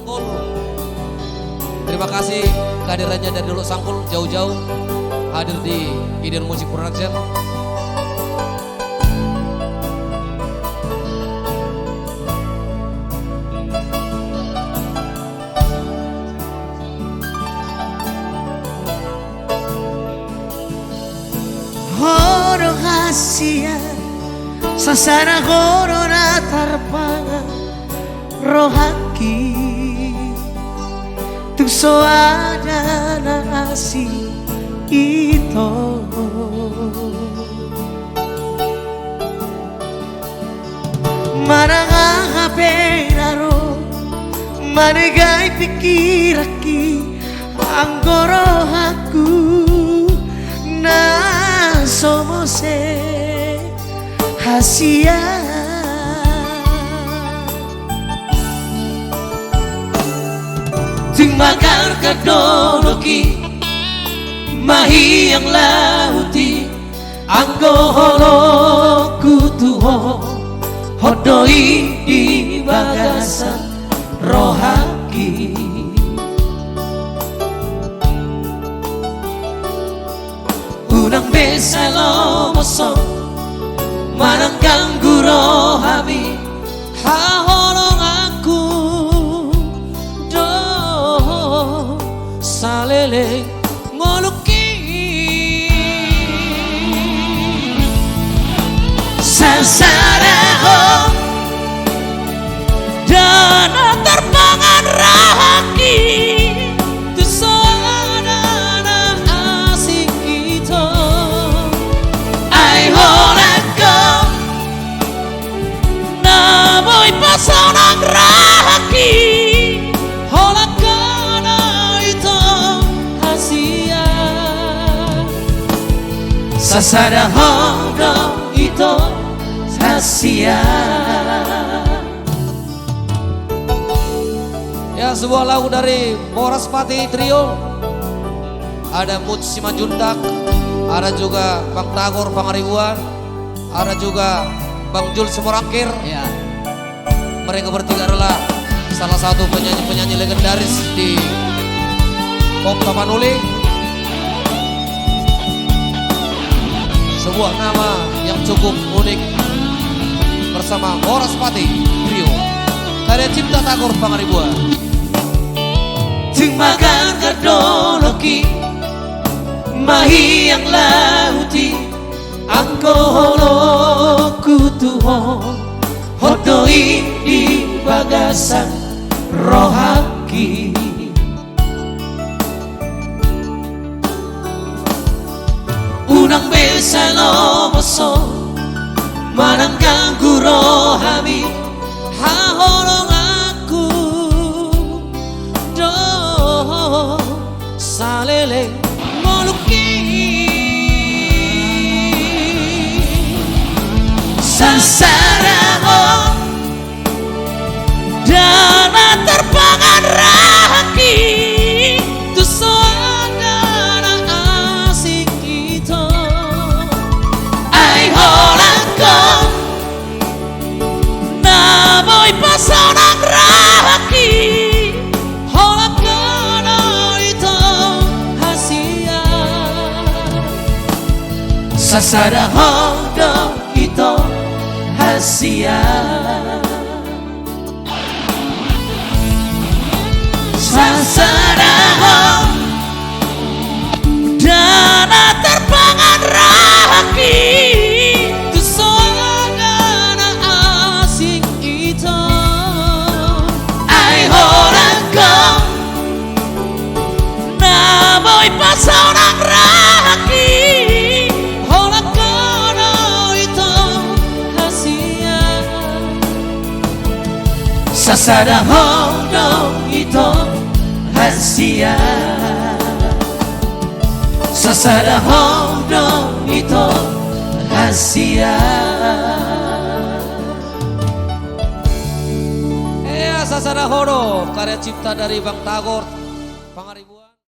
Sangkul. Terima kasih kehadirannya dari Dulu Sangkul jauh-jauh hadir di Iden Music Production. Horo hasia sasana horo na tarpanga rohaki tukso ada na asi ito manangahapenaro manegay pikiraki ang gorohaku na somos hasia Timagar kadonoki mahiyang lauti anggo holoku tuho hodoi di bagasan rohaki unang besa lomoso manang ganggu rohami hahorong aku do salele ngoluki sasaraho dana terpangan rahaki Pasonang rahaki holakana ito hasia sasada hodo ito hasia. Ya, sebuah lagu dari Boras Pati Trio. Ada Mut Simanjuntak, ada juga Bang Tagor Pangaribuan, ada juga Bang Jul Semorangkir. Ya. Mereka bertiga adalah salah satu penyanyi-penyanyi legendaris di Pop Tapanuli. Sebuah nama yang cukup unik bersama Boras Pati Trio. Karya cipta Tagor Pangaribuan. Timagan kadonoki mahiyang lauti angko holoku tuho hodoi di bagasan rohaki unang besa lomoso manang ganggu rohami hahorong aku do salele ngoluki sasaraho dana terpangan rahaki tuso dana asik itu ay holako namoy pasonang rahaki holakana ito hasia sasada hodo ito hasia sasaraho dana terpangan rahaki tuso dana asing itu ay holako namoy pasonang rahaki holakana itu hasia sasada hodo ito hasia sasada hodo ito hasia. Ya, Sasada Hodo karya cipta dari Bang Tagor Pangaribuan.